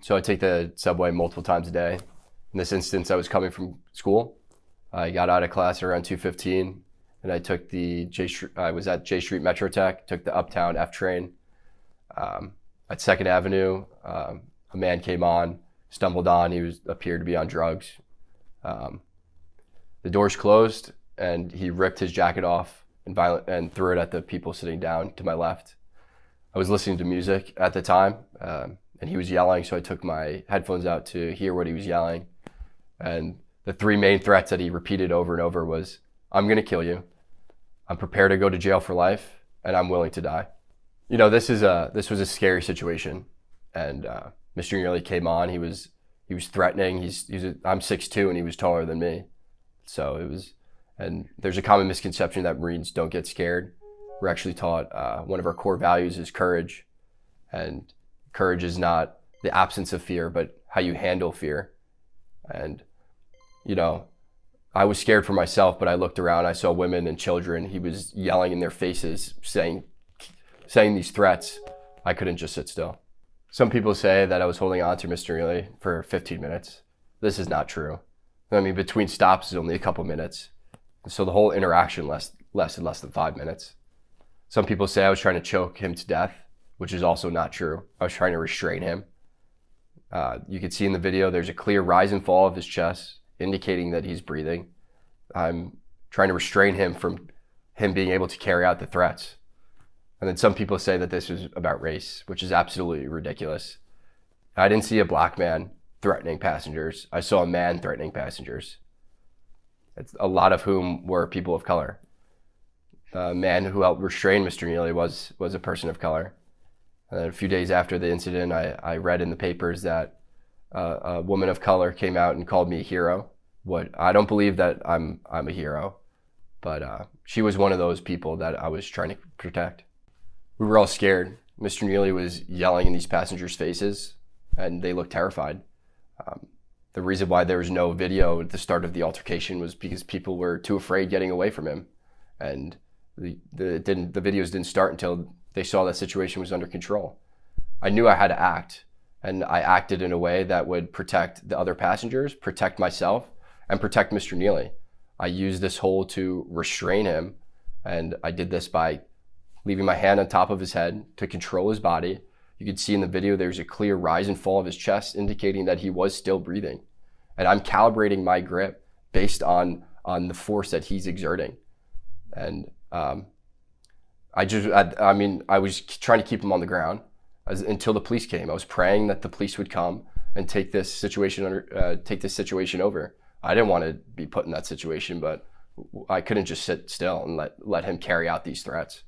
So I take the subway multiple times a day. In this instance, I was coming from school. I got out of class around 2:15, and I took I was at J Street Metro Tech, took the Uptown F train. At 2nd Avenue, a man came on, stumbled on. He appeared to be on drugs. The doors closed, and he ripped his jacket off and threw it at the people sitting down to my left. I was listening to music at the time, and he was yelling, so I took my headphones out to hear what he was yelling. And the three main threats that he repeated over and over was, "I'm gonna kill you, I'm prepared to go to jail for life, and I'm willing to die." You know, this was a scary situation, and Mr. Neely came on. He was threatening. I'm 6'2", and he was taller than me, so it was. And there's a common misconception that Marines don't get scared. We're actually taught one of our core values is courage, and courage is not the absence of fear, but how you handle fear. And you know, I was scared for myself, but I looked around. I saw women and children. He was yelling in their faces, saying these threats. I couldn't just sit still. Some people say that I was holding on to Mr. Neely for 15 minutes. This is not true. I mean, between stops is only a couple minutes. So the whole interaction lasted less than 5 minutes. Some people say I was trying to choke him to death, which is also not true. I was trying to restrain him. You can see in the video, there's a clear rise and fall of his chest, indicating that he's breathing. I'm trying to restrain him from him being able to carry out the threats. And then some people say that this was about race, which is absolutely ridiculous. I didn't see a black man threatening passengers. I saw a man threatening passengers, a lot of whom were people of color. The man who helped restrain Mr. Neely was a person of color. And then a few days after the incident, I read in the papers that a woman of color came out and called me a hero. I don't believe that I'm a hero, but she was one of those people that I was trying to protect. We were all scared. Mr. Neely was yelling in these passengers' faces, and they looked terrified. The reason why there was no video at the start of the altercation was because people were too afraid getting away from him, and the videos didn't start until they saw that situation was under control. I knew I had to act, and I acted in a way that would protect the other passengers, protect myself, and protect Mr. Neely. I used this hold to restrain him, and I did this by leaving my hand on top of his head to control his body. You can see in the video there's a clear rise and fall of his chest, indicating that he was still breathing. And I'm calibrating my grip based on the force that he's exerting. And I was trying to keep him on the ground until the police came. I was praying that the police would come and take this situation over. I didn't want to be put in that situation, but I couldn't just sit still and let him carry out these threats.